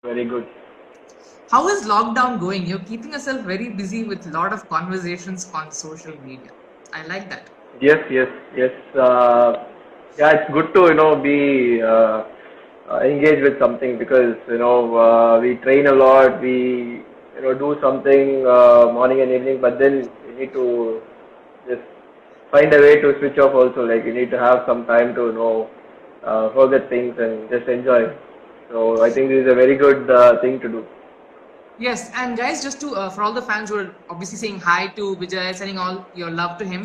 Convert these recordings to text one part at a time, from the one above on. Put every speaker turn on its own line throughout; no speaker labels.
Very good.
How is lockdown going? You're keeping yourself very busy with a lot of conversations on social media. I like that.
Yes, yes, yes. Yeah, it's good to be engaged with something because we train a lot. We do something morning and evening, but then you need to just find a way to switch off. Also, like you need to have some time to forget things and just enjoy. So I think this is a very good thing to do.
Yes, and guys, just to for all the fans who are obviously saying hi to Vijay, sending all your love to him,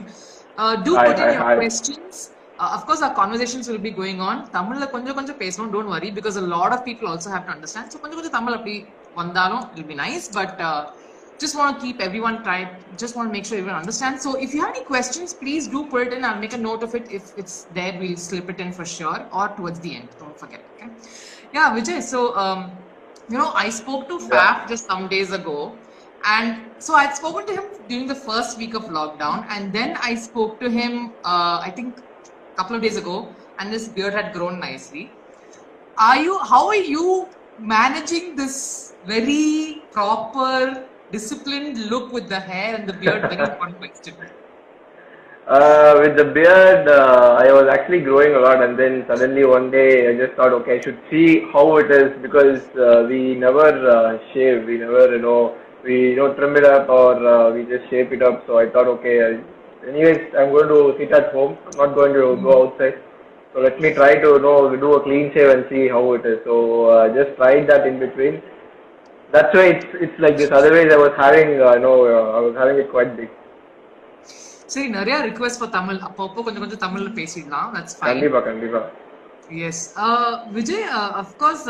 do
Hi,
put in
hi,
your
hi.
questions. Of course, our conversations will be going on. Tamil konja konja பேசணும், don't worry, because a lot of people also have to understand. So konja konja Tamil அப்படி வந்தாலும் it'll be nice, but just want to keep everyone try. Just want to make sure everyone understands. So if you have any questions, please do put it in. I'll make a note of it. If it's there, we'll slip it in for sure, or towards the end. Don't forget. Okay. Yeah, Vijay. So I spoke to
Yeah.
Faf just some days ago. And so I'd spoken to him during the first week of lockdown. And then I spoke to him, I think, a couple of days ago. And his beard had grown nicely. How are you managing this very proper, disciplined look with the hair and the beard? Very important question.
With the beard, I was actually growing a lot, and then suddenly one day I just thought, okay, I should see how it is because we never shave, we never, we trim it up or we just shape it up. So I thought, okay, anyways, I'm going to sit at home. I'm not going to go outside. So let me try to, do a clean shave and see how it is. So just tried that in between. That's why it's like this. Otherwise, I was having, I was having it quite big.
சரி நிறைய request for Tamil அப்பப்போ கொஞ்சம் கொஞ்சம் தமிழ்ல பேசிடலாம் that's fine
கண்டிப்பா கண்டிப்பா
S Vijay of course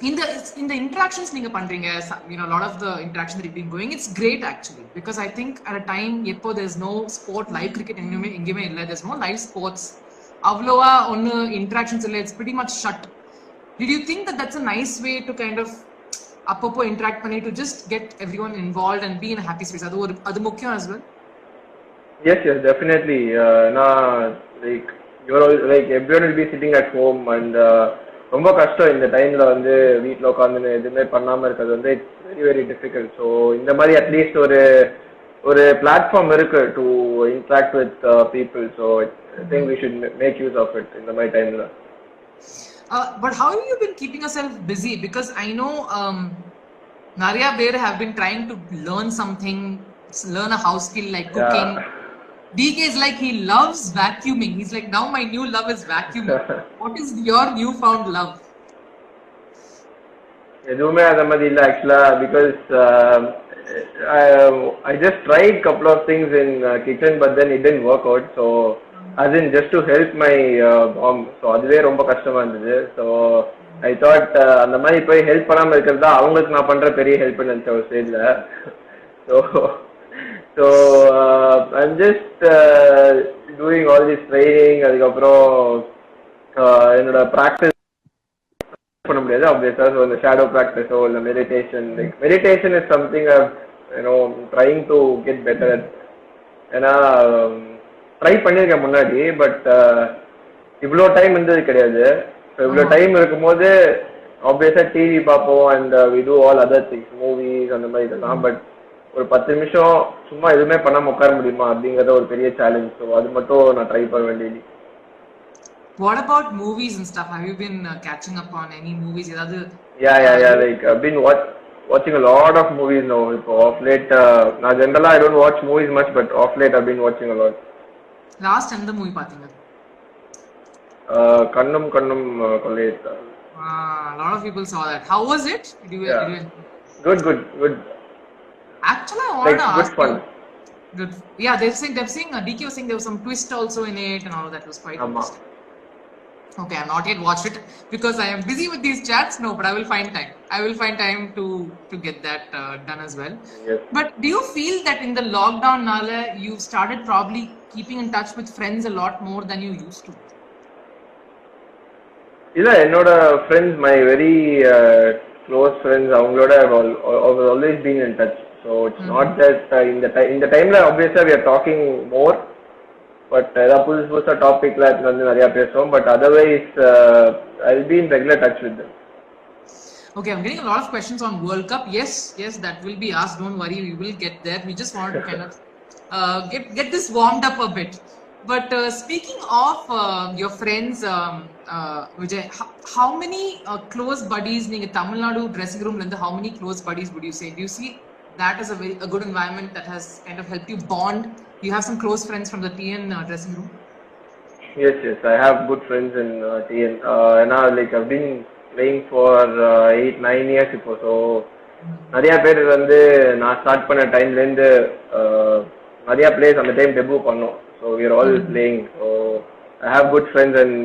இந்த interactions நீங்க பண்றீங்க lot of the interactions that you've been going it's great actually because I think at a time எப்போ there's no sport live cricket எங்கேயுமே இல்லை there's no live sports அவ்வளோவா ஒன்னு interactions இல்லை it's pretty much shut. Did you think that that's a nice way to kind of அப்பப்போ interact பண்ணி to just get everyone involved and be in a happy space அது முக்கியம் as well?
Yes, yes, definitely. Like you're all, like everyone will be sitting at home and ரொம்ப கஷ்டம் இந்த டைம்ல வந்து வீட்டில் உட்காந்து எதுவுமே பண்ணாம இருக்கிறது வந்து it's very very difficult. So இந்த மாதிரி அட்லீஸ்ட் ஒரு பிளாட்ஃபார்ம் இருக்கு to interact with people. So I think we should make use of it இந்த மாதிரி டைம்ல.
But how have you been keeping yourself busy? Because I know நிறைய பேர் have been trying to learn a house skill like cooking. Yeah. DK is like he loves vacuuming. He's like, now my new love is vacuuming. What is your newfound love?
எதுவுமே அந்த மாதிரி இல்லை ஆக்சுவலா because I just tried couple of things in kitchen but then it didn't work out. So as in just to help my mom. So அதுவே ரொம்ப கஷ்டமா இருந்தது. So I thought அந்த மாதிரி போய் ஹெல்ப் பண்ணாம இருக்கிறது தான் அவங்களுக்கு நான் பண்ற பெரிய ஹெல்ப்னு நினைச்ச ஒரு ஸ்டேஜ்ல. So I'm just doing all this training. அதுக்கப்புறம் என்னோட ப்ராக்டிஸ் பண்ண முடியாது obviously. So the shadow practice or the meditation, like meditation is something I'm trying to get better at. ஏன்னா ட்ரை பண்ணியிருக்கேன் முன்னாடி பட் இவ்வளோ டைம் இருந்தது கிடையாது. ஸோ இவ்வளோ டைம் இருக்கும்போது ஆப்வியஸா டிவி பார்ப்போம் and we do all other things movies அந்த மாதிரி இதெல்லாம். பட் ஒரு 10 நிமிஷம் சும்மா எதுவுமே பண்ணாம உட்கார முடியுமா அப்படிங்கறத ஒரு பெரிய சேலஞ்ச். ஸோ அது மட்டும் நான் ட்ரை பண்ண வேண்டியது.
What about movies and stuff? Have you been catching up on any movies?
Yeah. Like I've been watching a lot of movies now. Off late, now generally I don't watch movies much, but off late I've been watching a lot.
Last எந்த movie பாத்தீங்க?
கண்ணும் கண்ணும் கொள்ளையிட்ட.
A lot of people saw that. How was it?
Good.
Actually, I want to ask.
Good fun.
Good. Yeah, they're saying DK was saying there was some twist also in it and all of that was quite interesting. Okay, I've not yet watched it because I am busy with these chats. No, but I will find time. I will find time to get that done as well.
Yes.
But do you feel that in the lockdown, Nala, you've started probably keeping in touch with friends a lot more than you used to?
இல்ல என்னோட friends, my very close friends, அவங்களோட I've always been in touch. So it's not that in the timeல obviously we are talking more, but ஏதாவது புதுசா டாபிக்ல வந்து நிறைய பேசுவோம். But otherwise I'll be in regular touch with them.
Okay, I'm getting a lot of questions on World Cup. Yes, that will be asked. Don't worry, we will get there. We just wanted to kind of get this warmed up a bit. But speaking of your friends, Vijay, how many close buddies in Tamil Nadu dressing room? How many close buddies would you say? Do you see that as a good environment that has kind of helped you bond? You have some close friends from the TN dressing room.
Yes, I have good friends in TN. And now, like, I've been playing for 8-9 years இப்போ. So நிறைய பேர் வந்து நான் start பண்ண டைம்லேருந்து நிறைய players அந்த time debut பண்ணோம். So we are all playing. So I have good friends, and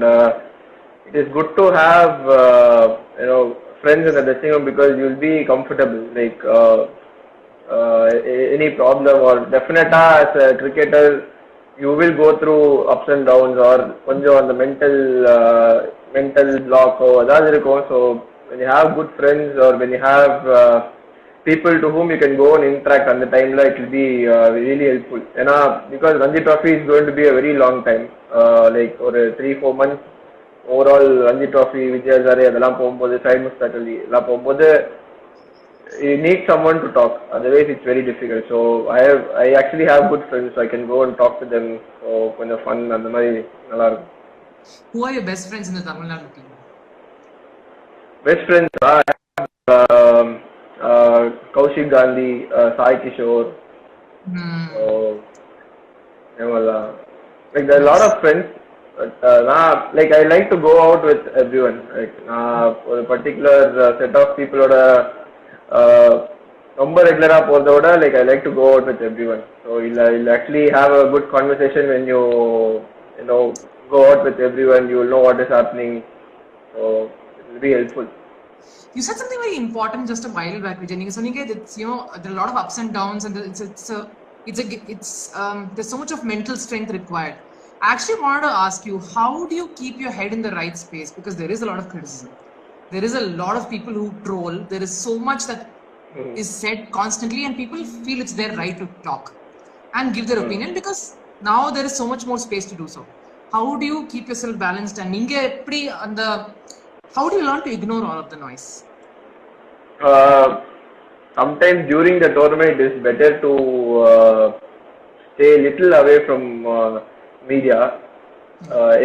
it is good to have friends in the dressing room because you'll be comfortable. Like any problem or definitely as a cricketer you will go through ups and downs or கொஞ்சம் அந்த mental block or ஏதாவது இருக்கும். So when you have good friends or when you have people to whom you can go and interact on the time, it will be really helpful. Because Ranji Trophy is going to be a very long time, like or 3-4 months overall. Ranji Trophy, Vijayazare, அதெல்லாம் போகும்போது side முஸ்தாகலி எல்லாம் போகும்போது you need someone to talk, otherwise it's very difficult. So I actually have good friends, so I can go and talk to them. So கொஞ்சம் fun அந்த மாதிரி நல்லா இருக்கும்.
Who are your best friends in the Tamil Nadu team?
Best friends, Kaushik Gandhi, Sai Kishore. So like there are a lot of friends, but like I like to go out with everyone. Like for a particular set of people or ரொம்ப ரெகுலரா போறத விட like I like to go out with everyone. So you'll actually have a good conversation when you go out with everyone. You will know what is happening, so it will be helpful.
You said something very important just a while back, Vijay. So it's there are a lot of ups and downs, and it's there's so much of mental strength required. I actually wanted to ask you, how do you keep your head in the right space? Because there is a lot of criticism. There is a lot of people who troll. There is so much that is said constantly, and people feel it's their right to talk and give their opinion because now there is so much more space to do so. How do you keep yourself balanced? And how do you learn to ignore all of the noise?
Sometimes during the tournament, it is better to stay little away from media.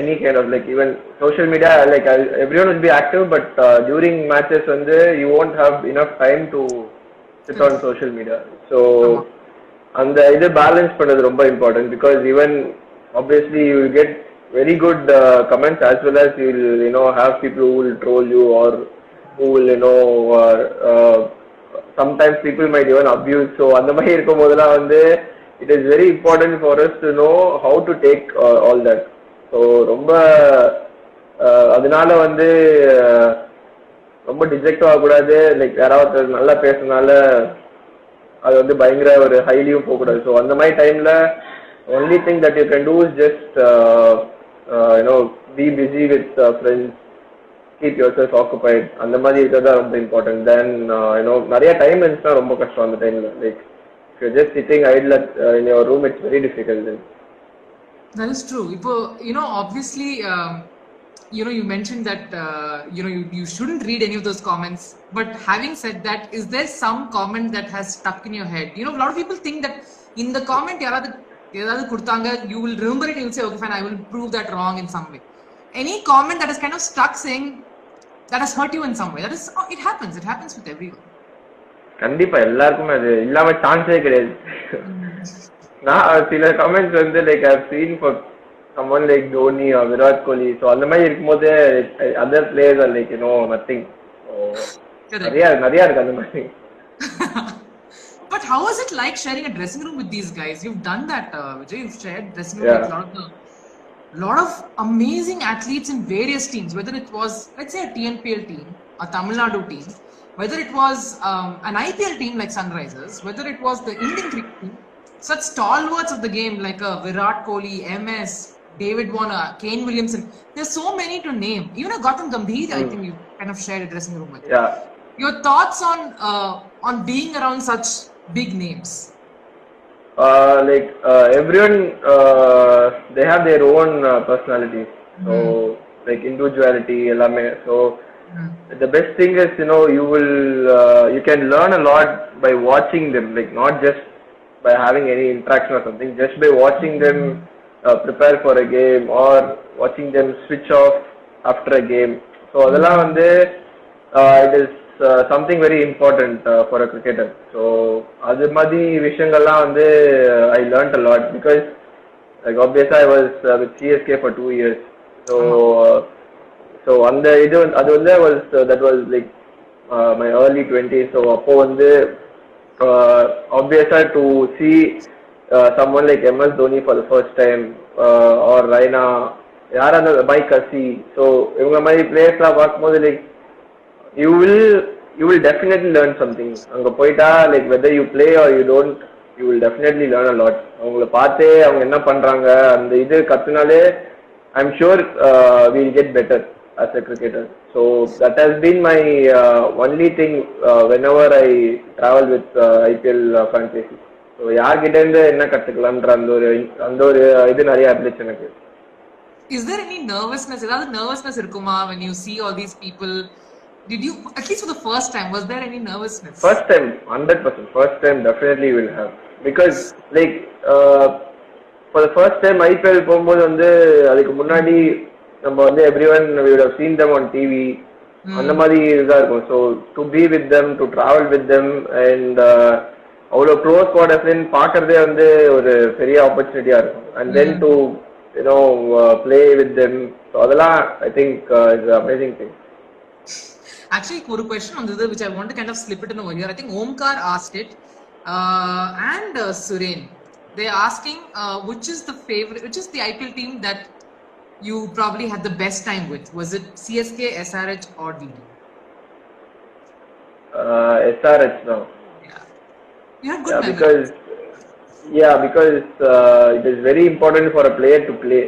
Any kind of even social media, everyone will be active, but during matches you won't have enough time to sit on social media. So and the balance is very important, because even obviously you will get very good comments, as well as you will have people who will troll you, or who will sometimes people might even abuse. So அந்த மாதிரி இருக்கும்போதெல்லாம் it is very important for us to know how to take all that. So ரொம்ப அதனால ரொம்ப deject ஆகக்கூடாது. Like யாராவது நல்லா பேசுனால அது பயங்கர ஒரு ஹைலியும் போகக்கூடாது. ஸோ அந்த மாதிரி டைம்ல only thing that you can do is just be busy with friends, keep your self occupied. அந்த மாதிரி இருக்கிறது ரொம்ப இம்பார்ட்டன்ட். தென் நிறைய டைம் இருந்துச்சுன்னா ரொம்ப கஷ்டம் அந்த டைம்ல. Like if you're just sitting idle in your room, it's very difficult then.
That is true. Obviously, you mentioned that you shouldn't read any of those comments. But having said that, is there some comment that has stuck in your head? A lot of people think that in the comment, you will remember it and you'll say, okay, fine, I will prove that wrong in some way. Any comment that is kind of stuck saying that has hurt you in some way? That is, it happens. It happens with everyone.
கண்டிப்பா எல்லாருக்குமே அது இல்லாம சான்ஸே கிடையாது. நான் சில comments like I've seen for someone like Dhoni or Virat Kohli. So அந்த மாதிரி இருக்கும்போது other players are nothing. நிறைய இருக்கு அந்த மாதிரி.
But how is it like sharing a dressing room with these guys? You've done that, Vijay. You've shared dressing room with lot of amazing athletes in various teams. Whether it was, let's say, a TNPL team, a Tamil Nadu team, whether it was an IPL team like Sunrisers, whether it was the Indian cricket team, such stalwarts of the game like Virat Kohli, MS, David Warner, Kane Williamson. There's so many to name. Even Gautam Gambhir, I think you kind of shared a dressing room with.
Yeah.
Your thoughts on being around such big names?
Everyone, they have their own personalities. So individuality, ellame. So the best thing is, you can learn a lot by watching them, like not just by having any interaction or something, just by watching them prepare for a game or watching them switch off after a game. So அதெல்லாம் வந்து it is something very important for a cricketer. So அது மாதிரி விஷயங்கள்லாம் வந்து I learned a lot because like obviously I was with CSK for 2 years. So அந்த இது அது வந்து that was like my early 20s. So அப்போ வந்து obviously to see someone like MS Dhoni for the first time or Raina, யாரா இருந்தாலும் Mike Hussey, so இவங்க மாதிரி பிளேயர்ஸ்லாம் பார்க்கும்போது like you will definitely learn something. அங்க போயிட்டா like whether you play or you don't, you will definitely learn a lot. அவங்கள பார்த்தே அவங்க என்ன பண்றாங்க அந்த இது கத்துனாலே I'm sure we'll get better as a cricketer. So that has been my only thing whenever I travel with IPL franchises. So யார்கிட்ட இருந்து என்ன கத்துக்கலாம்ன்ற அந்த ஒரு இது நிறைய இருந்துச்சு எனக்கு.
Is there any nervousness? Is there nervousness irukuma when you see all these people? Did you, at least for the first time, was there any nervousness?
First time, 100%. First time definitely will have. Because like for the first time IPL போகும்போது வந்து அதுக்கு முன்னாடி நம்ம வந்து everyone we would have seen them on TV. அந்த மாதிரி இதா இருக்கும். So to be with them, to travel with them and அவ்வளோ க்ளோஸ் குவார்டர்ஸ்ன்னு பார்க்கறதே வந்து ஒரு பெரிய ஆப்பர்ச்சுனிட்டியா இருக்கும். And then to play with them. So அதெல்லாம் I think is an amazing thing.
Actually, one question on this which I want to kind of slip it in over here. I think Omkar asked it and Suren. They're asking which is the IPL team that you probably had the best time with? Was it CSK, SRH or DD?
SRH now.
Yeah. You had good
memories. Because it is very important for a player to play.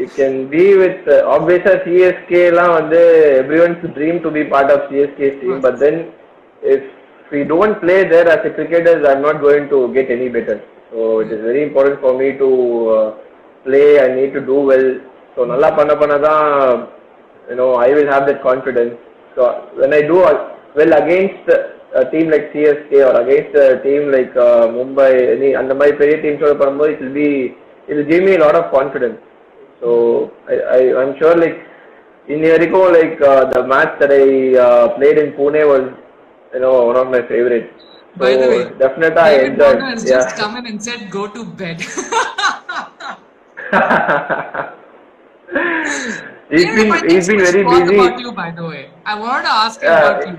You can be with obviously CSK லாம் வந்து everyone's dream to be part of CSK's team, but then if we don't play there as a cricketer, I'm not going to get any better. So it is very important for me to play. I need to do well. So நல்லா பண்ண தான் I will have that confidence. So when I do well against a team like CSK or against a team like Mumbai, அந்த மாதிரி பெரிய டீம்ஸோட பண்ணும்போது it will give me a lot of confidence. So I'm sure like in Jericho, like the match that I played in Pune was one of my favorites. So
by the way,
definitely I enjoyed.
Has just come in and said go to bed. He's been very busy. About you, by the way, I wanted to ask you about you.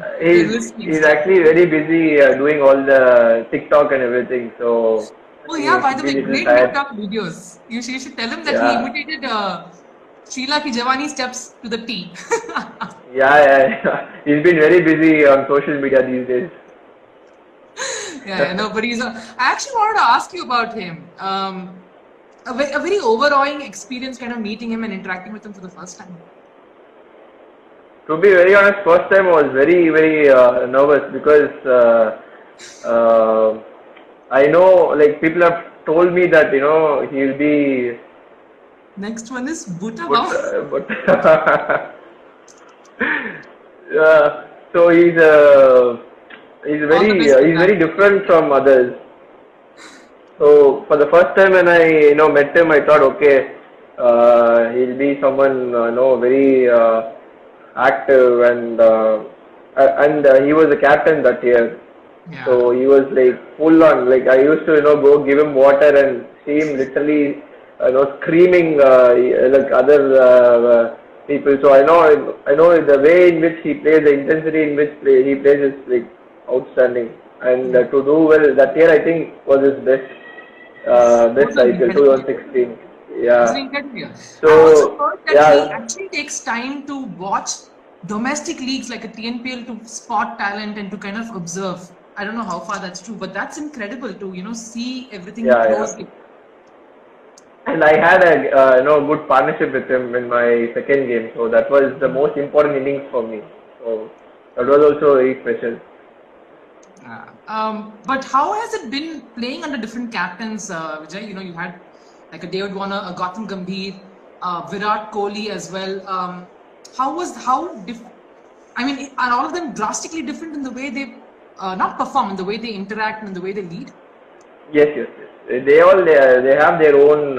He's actually very busy doing all the TikTok and everything. So.
Oh yeah, by the way, great TikTok videos. You should tell him that he imitated Sheila Ki Jawani steps to the T.
yeah. He's been very busy on social media these days.
No, but I actually wanted to ask you about him. A very overawing experience kind of meeting him and interacting with him for the first time.
To be very honest, first time I was very, very nervous because I know like people have told me that he'll be.
Next one is Butta.
So he's very different from others. So for the first time when I met him, I thought okay, he'll be someone very active and he was the captain that year.
Yeah.
So he was like full on. Like I used to go give him water and see him literally screaming like other people. So I know the way in which he plays, the intensity in which he plays is like outstanding. And to do well that year, I think was his best IPL 2016. Yeah.
So he actually takes time to watch domestic leagues like a TNPL to spot talent and to kind of observe. I don't know how far that's true, but that's incredible to see everything closely.
And I had a good partnership with him in my second game, so that was the most important innings for me. So that was also very special.
But how has it been playing under different captains, Vijay? You had like a David Warner, a Gautam Gambhir, Virat Kohli as well. I mean, are all of them drastically different in the way they not perform, in the way they interact, and in the way they lead?
Yes, yes, yes. They have their own,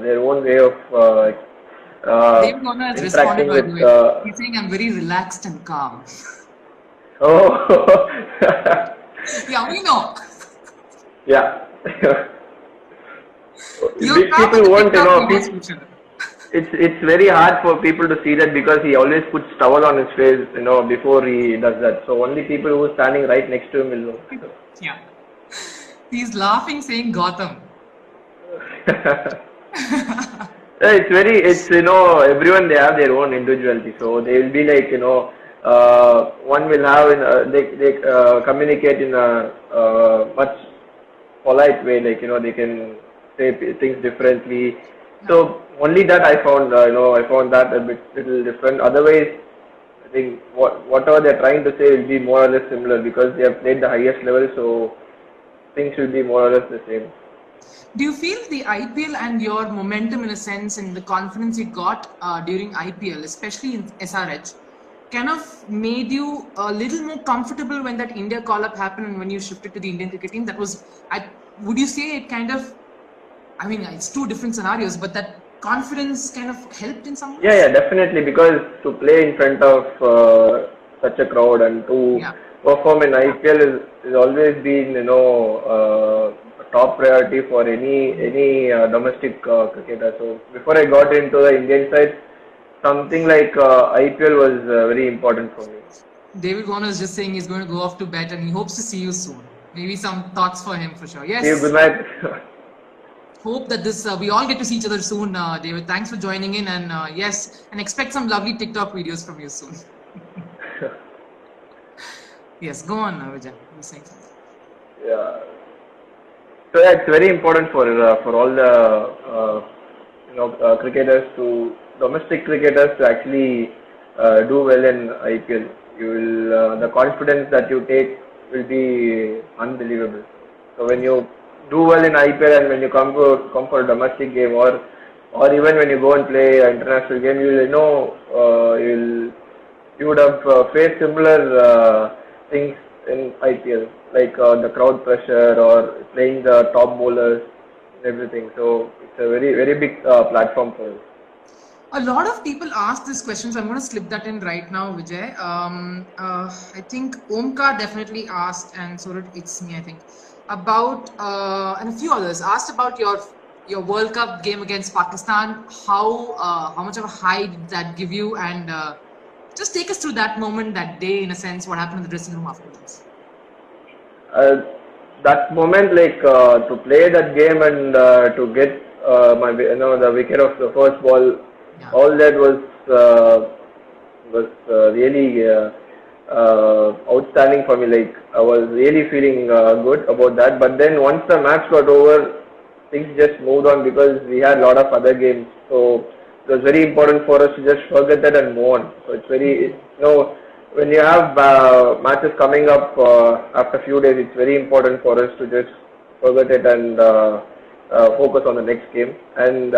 their own way of
David Warner has responded,
interacting
by the
with.
way. He's saying, I'm very relaxed and calm.
Oh,
Yeah, we know.
yeah.
You're calm
People
with the
won't,
TikTok videos, Bhushan.
it's very hard for people to see that because he always puts towel on his face, before he does that. So only people who are standing right next to him will know.
Yeah. He's laughing, saying Gotham.
Yeah, everyone, they have their own individuality. So they will be like, one will have, they communicate in a much polite way, like, they can say things differently. So only that I found, I found that a little different. Otherwise, I think whatever they're trying to say will be more or less similar because they have played the highest level. So things will be more or less the same.
Do you feel the IPL and your momentum, in a sense, and the confidence you got during IPL, especially in SRH, kind of made you a little more comfortable when that India call-up happened and when you shifted to the Indian cricket team? That was, would you say it kind of, I mean, it's two different scenarios, but that confidence kind of helped in some ways?
Yeah, definitely. Because to play in front of such a crowd and to perform in IPL is always been, a top priority for any domestic cricketer. So before I got into the Indian side, something like IPL was very important for me.
David Warner is just saying he's going to go off to bed and he hopes to see you soon. Maybe some thoughts for him for sure. Yes.
See you, good night.
Hope that we all get to see each other soon, David. Thanks for joining in, and yes, and expect some lovely TikTok videos from you soon. Yes, go on, Vijay. You're saying something.
Yeah. So yeah, it's very important for all the cricketers domestic cricketers to actually do well in IPL. You will the confidence that you take will be unbelievable. So when you do well in IPL and when you come for a domestic game or even when you go and play an international game, you would have faced similar things in IPL, like the crowd pressure or playing the top bowlers and everything. So it's a very, very big platform for us.
A lot of people ask this question, so I'm going to slip that in right now, Vijay. I think Omkar definitely asked, and so did It's Me, I think, about, and a few others asked about your World Cup game against Pakistan. How much of a high did that give you? And just take us through that moment, that day, in a sense, what happened in the dressing room afterwards.
That moment, like to play that game and to get the wicket of the first ball, all that was really outstanding for me. Like I was really feeling good about that. But then once the match got over, things just moved on because we had a lot of other games. So it was very important for us to just forget that and move on. So it's very, when you have matches coming up after a few days, it's very important for us to just forget it and focus on the next game. And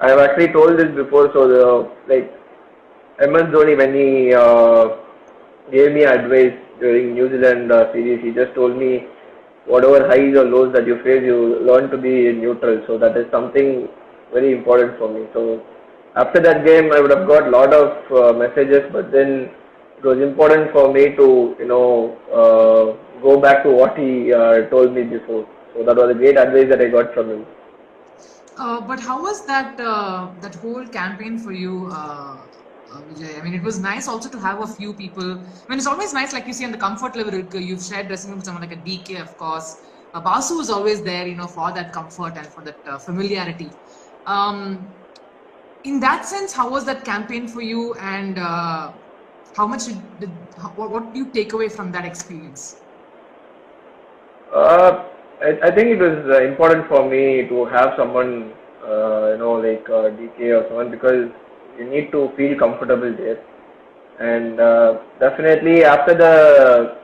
I have actually told this before. So MS Dhoni, when he gave me advice during New Zealand series, he just told me, whatever highs or lows that you face, you learn to be neutral. So that is something very important for me. So after that game, I would have got a lot of messages, but then it was important for me to go back to what he told me before. So that was a great advice that I got from him.
But how was that whole campaign for you, Vijay? I mean, it was nice also to have a few people. I mean, it's always nice, like you see, on the comfort level, you've shared dressing room with someone like a DK, of course. Basu is always there, for that comfort and for that familiarity. In that sense, how was that campaign for you, and how much what do you take away from that experience?
I think it was important for me to have someone, like DK or someone, because you need to feel comfortable there. And definitely after the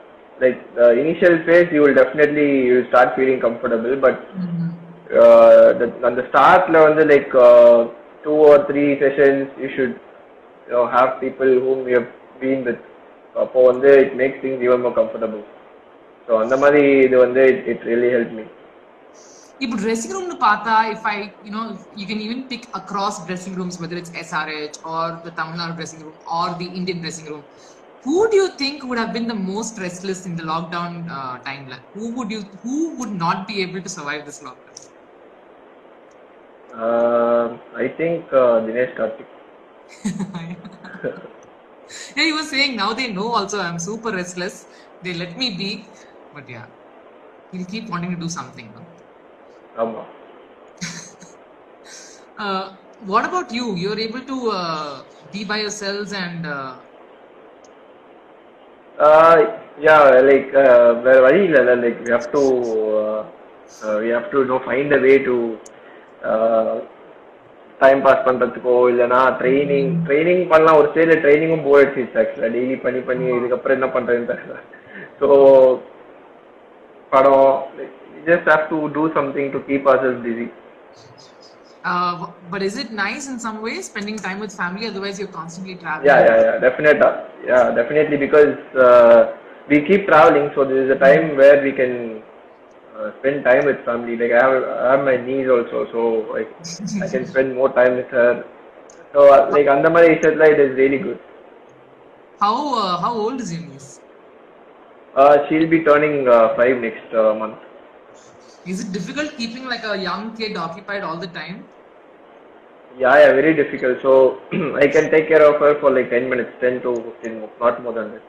initial phase, you will start feeling comfortable. But on the start, 2 or 3 sessions, you should have people whom you have been with. அப்போ வந்து it makes things even more comfortable. So அந்த மாதிரி இது வந்து it really helped me.
இப்போ dressing room னு பார்த்தா if I you can even pick across dressing rooms whether it's SRH or the Tamil Nadu dressing room or the Indian dressing room, who do you think would have been the most restless in the lockdown timeline? Who would not be able to survive this lockdown?
I think Dinesh Karthik.
Yeah, he was saying now they know also I'm super restless. They let me be, but yeah, he'll keep wanting to do something. No?
ஆமா.
What about you? You're able to be by yourselves and
yeah, like வேற வழி இல்ல, like we have to find a way to time pass பண்றதுக்கோ இல்லைன்னா training பண்ணலாம். ஒரு ஸ்டேஜ்ல ட்ரைனிங்கும் போர் அடிச்சிச்சு ஆக்சுவலா. டெய்லி பண்ணி இதுக்கப்புறம் என்ன பண்றதுன்னு தெரியல. ஸோ படம் just have to do something to keep ourselves busy.
But is it nice in some ways spending time with family? Otherwise, you're constantly traveling.
Yeah, definitely because we keep traveling, so there is a time where we can spend time with family. Like I have my niece also, so like I can spend more time with her. So like அந்த மாதிரி விஷயத்துல it is really good.
How old is your niece?
She'll be turning 5 next month.
Is it difficult keeping like a young kid occupied all the time?
Yeah, very difficult. So I can take care of her for like 10 minutes, 10 to 15 minutes, not more than that.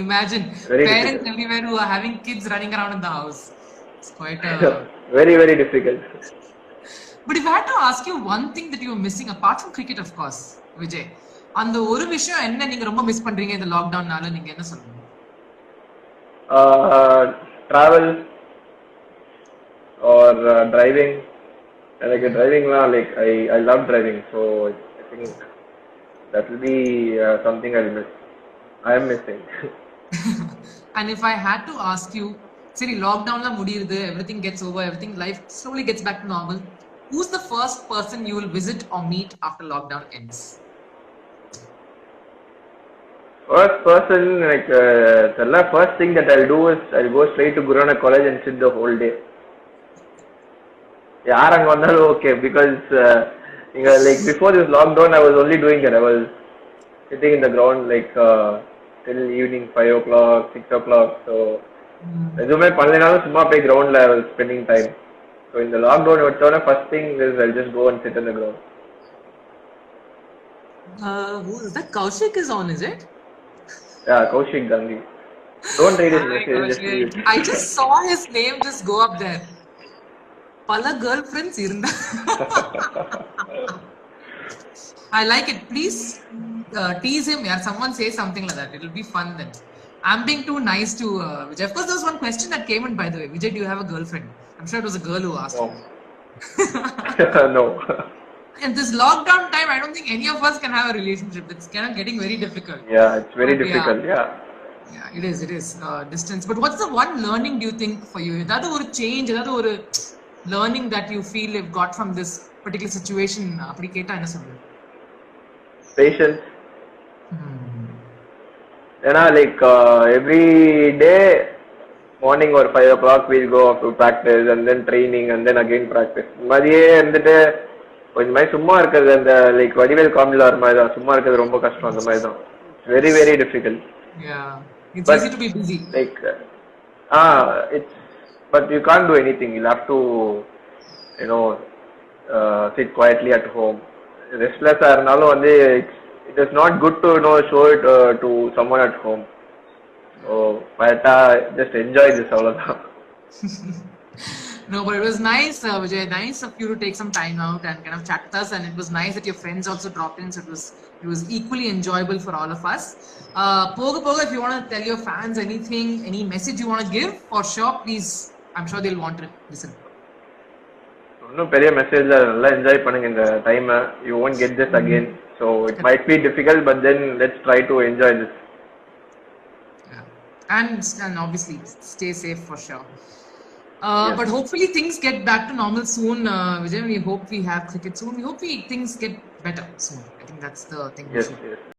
Imagine
Very
parents
difficult.
everywhere who are having kids running around in the house. It's quite a...
very, very difficult.
But if I had to ask you one thing that you were missing apart from cricket, of course, Vijay, அந்த ஒரு விஷயம் என்ன நீங்க ரொம்ப miss பண்றீங்க இந்த லாக்டவுன்னால, நீங்க என்ன சொல்றீங்க?
Travel or driving. Like driving like I love driving, so I think that will be something I'll miss. I am missing.
And if I had to ask you, seri lockdown la mudiyirudhu, everything gets over, everything, life slowly gets back to normal, who's the first person you will visit or meet after lockdown ends?
First person, like the first thing that I'll do is I'll go straight to Guru Nanak College and sit the whole day. யார் அங்க வந்தாலும் okay, because like before this lockdown I was only doing that. I was sitting in the ground like till evening 5 o'clock, 6 o'clock. So எதுவுமே பண்ணலைனாலும் சும்மா போய் கிரவுண்ட்ல I was spending time. So in the lockdown வச்சோட first thing is I'll just go and sit in the ground.
Who is that? Kaushik is on, is it?
Yeah, Kaushik Gandhi. Don't read his message. Just read it.
I just saw his name just go up there. பல girlfriends இருந்தா. I like it. Please tease him. Yeah, someone say something like that. It'll be fun then. I'm being too nice to Vijay. Of course, there was one question that came in, by the way. Vijay, do you have a girlfriend? I'm sure it was a girl who asked.
No. No.
In this lockdown time, I don't think any of us can have a relationship. It's kind of getting very difficult.
Yeah, it's very difficult.
Yeah, it is. Distance. But what's the one learning do you think for you? That or change, that or learning that you feel you've got from this particular situation? Apdi keta enna sollu?
Patience. Like every day morning or 5 o'clock we'll go to practice and then training and then again practice. மாதிரியே இருந்துட்டு கொஞ்சம் மாதிரி சும்மா இருக்கிறது அந்த like Vadivel காமெடியில் வர மாதிரி தான். சும்மா இருக்கிறது ரொம்ப கஷ்டம். அந்த மாதிரி தான். Very, very difficult.
Yeah, it's easy to be busy.
Like it's, but you can't do anything. You'll have to sit quietly at home. Restless இருந்தாலும் வந்து it is not good to show it to someone at home. So just enjoy this அவ்வளவுதான்.
No, but it was nice, Vijay. Nice of you to take some time out and kind of chat with us. And it was nice that your friends also dropped in. So it was equally enjoyable for all of us. Poga, if you want to tell your fans anything, any message you want to give, for sure, please. I'm sure they'll want to listen.
இன்னும் பெரிய message நல்லா enjoy பண்ணுங்க இந்த time. You won't get this again. So it might be difficult, but then let's try to enjoy this.
Yeah. And obviously stay safe for sure. Yes. But hopefully things get back to normal soon, Vijay. We hope we have cricket soon. We hope things get better soon. I think that's the thing.
Yes, yes.